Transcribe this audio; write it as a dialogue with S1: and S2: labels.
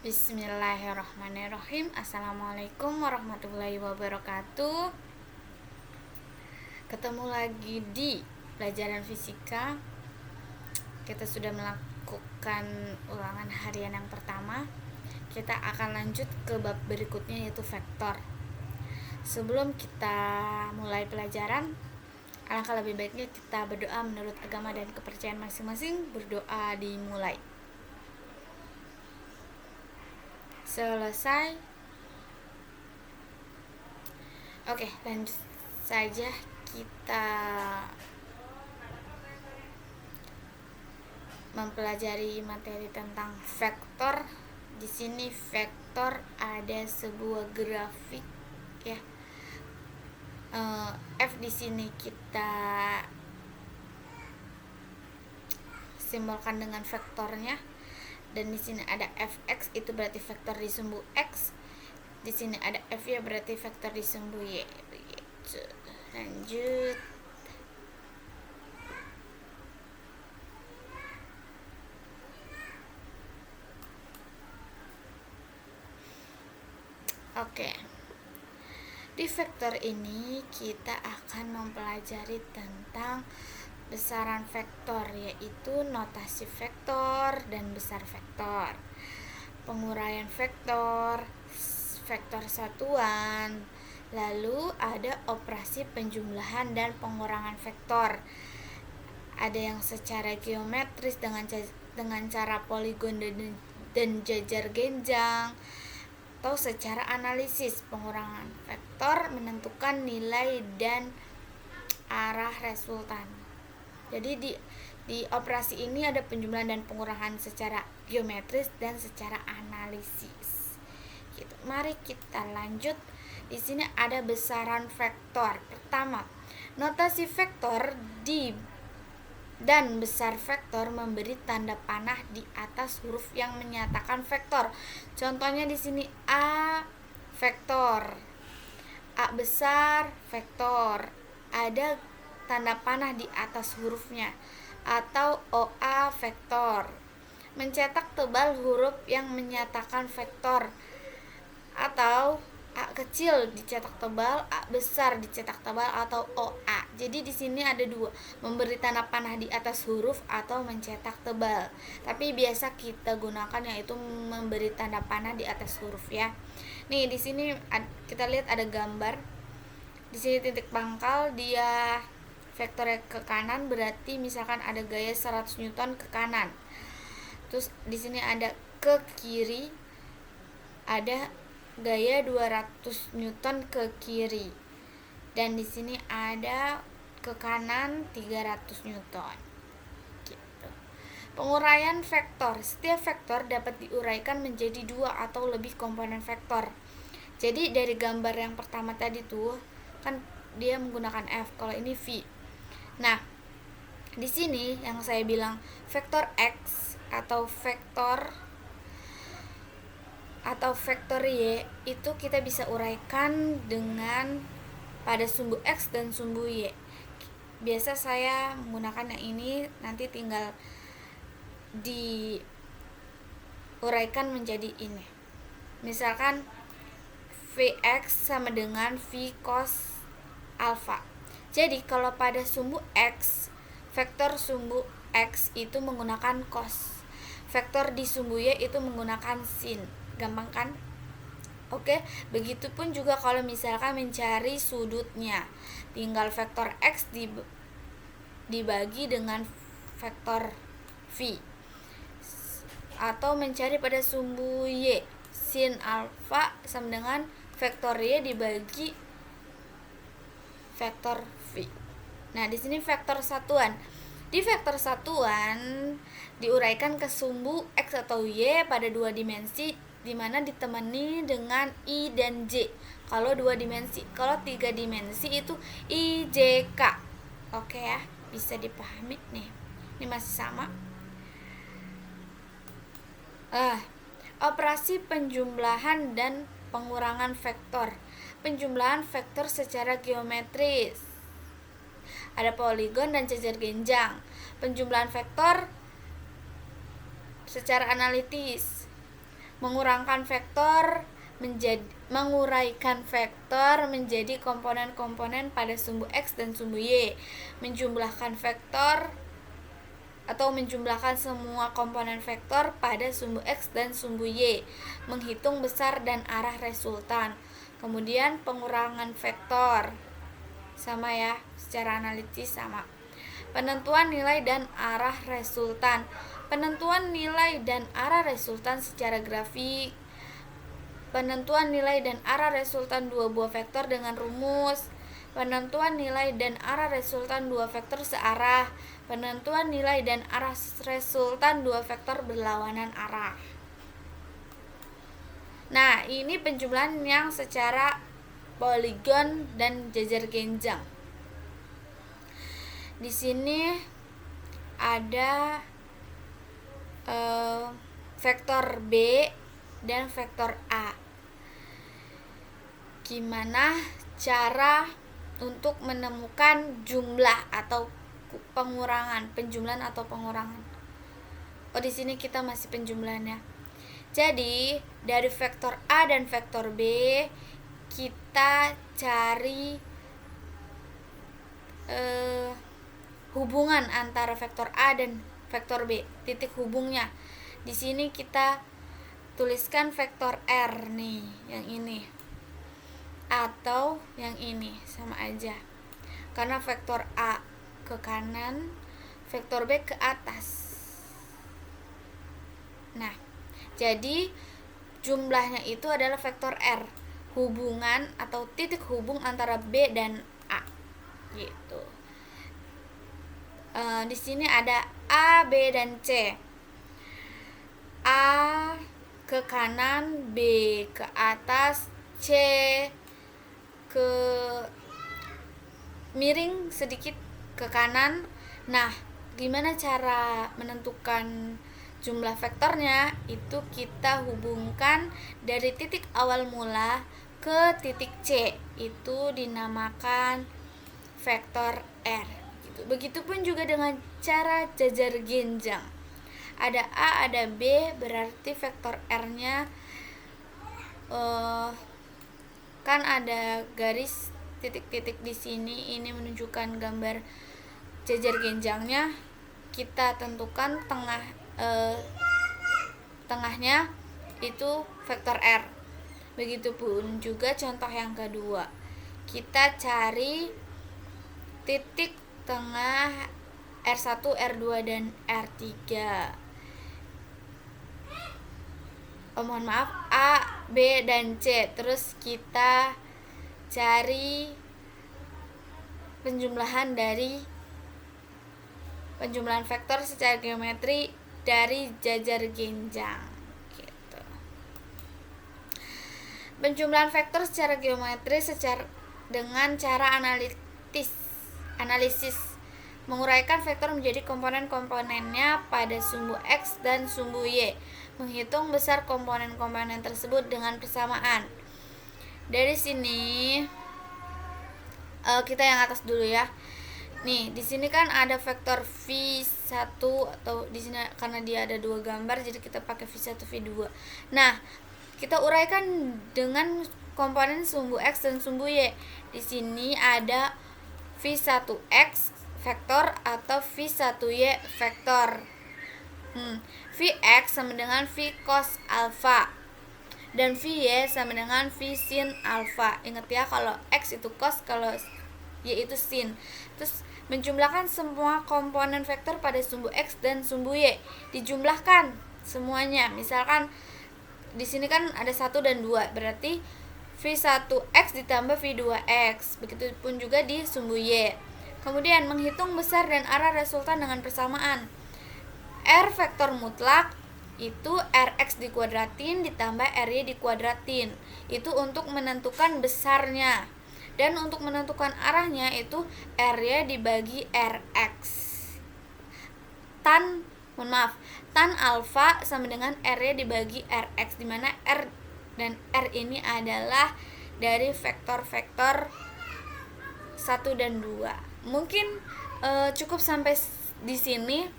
S1: Bismillahirrahmanirrahim. Assalamualaikum warahmatullahi wabarakatuh. Ketemu lagi di pelajaran fisika. Kita sudah melakukan ulangan harian yang pertama. Kita akan lanjut ke bab berikutnya, yaitu vektor. Sebelum kita mulai pelajaran, alangkah lebih baiknya kita berdoa menurut agama dan kepercayaan masing-masing. Berdoa dimulai. Selesai. Oke, lanjut saja kita mempelajari materi tentang vektor. Di sini vektor ada sebuah grafik ya. F di sini kita simbolkan dengan vektornya. Dan di sini ada fx, itu berarti vektor di sumbu x. Di sini ada fy, berarti vektor di sumbu y. Begitu. Lanjut. Oke. Di vektor ini kita akan mempelajari tentang besaran vektor, yaitu notasi vektor dan besar vektor, penguraian vektor, vektor satuan, lalu ada operasi penjumlahan dan pengurangan vektor. Ada yang secara geometris dengan cara poligon dan jajar genjang, atau secara analisis pengurangan vektor menentukan nilai dan arah resultan. Jadi di operasi ini ada penjumlahan dan pengurangan secara geometris dan secara analisis. Gitu. Mari kita lanjut. Di sini ada besaran vektor. Pertama, notasi vektor dan besar vektor memberi tanda panah di atas huruf yang menyatakan vektor. Contohnya di sini A vektor, A besar vektor, ada tanda panah di atas hurufnya. Atau OA vektor, mencetak tebal huruf yang menyatakan vektor. Atau A kecil dicetak tebal, A besar dicetak tebal, atau OA. Jadi di sini ada dua, memberi tanda panah di atas huruf atau mencetak tebal. Tapi biasa kita gunakan yaitu memberi tanda panah di atas huruf ya. Nih di sini kita lihat ada gambar. Di sini titik pangkal, dia vektornya ke kanan, berarti misalkan ada gaya 100 Newton ke kanan. Terus di sini ada ke kiri, ada gaya 200 Newton ke kiri. Dan di sini ada ke kanan 300 Newton. Gitu. Penguraian vektor. Setiap vektor dapat diuraikan menjadi dua atau lebih komponen vektor. Jadi dari gambar yang pertama tadi tuh kan dia menggunakan F, kalau ini V. Nah, di sini yang saya bilang vektor X atau vektor Y itu kita bisa uraikan dengan pada sumbu X dan sumbu Y. Biasa saya menggunakan yang ini, nanti tinggal diuraikan menjadi ini. Misalkan Vx sama dengan V cos alpha. Jadi kalau pada sumbu X, vektor sumbu X itu menggunakan cos. Vektor di sumbu Y itu menggunakan sin. Gampang kan? Oke, begitupun juga kalau misalkan mencari sudutnya. Tinggal vektor X dibagi dengan vektor V. Atau mencari pada sumbu Y, sin alpha sama dengan vektor Y dibagi vektor V. Nah, di sini vektor satuan. Di vektor satuan diuraikan ke sumbu X atau Y pada dua dimensi, di mana ditemani dengan I dan J. Kalau dua dimensi, kalau tiga dimensi itu I, J, K. Oke ya, bisa dipahami nih. Ini masih sama. Operasi penjumlahan dan pengurangan vektor. Penjumlahan vektor secara geometris, ada poligon dan jajar genjang. Penjumlahan vektor secara analitis, menguraikan vektor menjadi komponen-komponen pada sumbu X dan sumbu Y, menjumlahkan vektor atau menjumlahkan semua komponen vektor pada sumbu X dan sumbu Y, menghitung besar dan arah resultan. Kemudian pengurangan vektor, sama ya, secara analitis sama. Penentuan nilai dan arah resultan. Penentuan nilai dan arah resultan secara grafik. Penentuan nilai dan arah resultan dua buah vektor dengan rumus. Penentuan nilai dan arah resultan dua vektor searah. Penentuan nilai dan arah resultan dua vektor berlawanan arah. Nah, ini penjumlahan yang secara poligon dan jajar genjang. Di sini ada vektor B dan vektor A. Gimana cara untuk menemukan jumlah atau penjumlahan atau pengurangan? Oh, di sini kita masih penjumlahannya. Jadi, dari vektor A dan vektor B kita cari hubungan antara vektor A dan vektor B, titik hubungnya. Di sini kita tuliskan vektor R nih, yang ini. Atau yang ini, sama aja. Karena vektor A ke kanan, vektor B ke atas. Nah, jadi jumlahnya itu adalah vektor R, hubungan atau titik hubung antara B dan A, gitu. Di sini ada A, B, dan C. A ke kanan, B ke atas, C ke miring sedikit ke kanan. Nah, gimana cara menentukan jumlah vektornya? Itu kita hubungkan dari titik awal mula ke titik C, itu dinamakan vektor R. Begitupun juga dengan cara jajar genjang. Ada A, ada B, berarti vektor R-nya kan ada garis titik-titik di sini. Ini menunjukkan gambar jajar genjangnya. Kita tentukan tengahnya itu vektor R. Begitupun juga contoh yang kedua. Kita cari titik tengah R1, R2, dan R3. Mohon maaf, A, B, dan C. Terus kita cari penjumlahan vektor secara geometri dari jajar genjang, gitu. Penjumlahan vektor secara geometri dengan cara analisis menguraikan vektor menjadi komponen-komponennya pada sumbu X dan sumbu Y, menghitung besar komponen-komponen tersebut dengan persamaan. Dari sini kita yang atas dulu ya. Nih, di sini kan ada vektor V1, atau di sini karena dia ada dua gambar jadi kita pakai V1, V2. Nah, kita uraikan dengan komponen sumbu X dan sumbu Y. Di sini ada V1X vektor atau V1Y vektor. Vx sama dengan V cos alpha dan Vy sama dengan V sin alpha. Ingat ya, kalau X itu cos, kalau Y itu sin. Terus menjumlahkan semua komponen vektor pada sumbu X dan sumbu Y, dijumlahkan semuanya. Misalkan di sini kan ada 1 dan 2, berarti V1X ditambah V2X. Begitupun juga di sumbu Y. Kemudian menghitung besar dan arah resultan dengan persamaan. R vektor mutlak itu Rx dikuadratin ditambah Ry dikuadratin. Itu untuk menentukan besarnya. Dan untuk menentukan arahnya itu Ry dibagi Rx. Tan alfa sama dengan Ry dibagi Rx, dimana R dan R ini adalah dari vektor-vektor 1 dan 2. Mungkin cukup sampai di sini.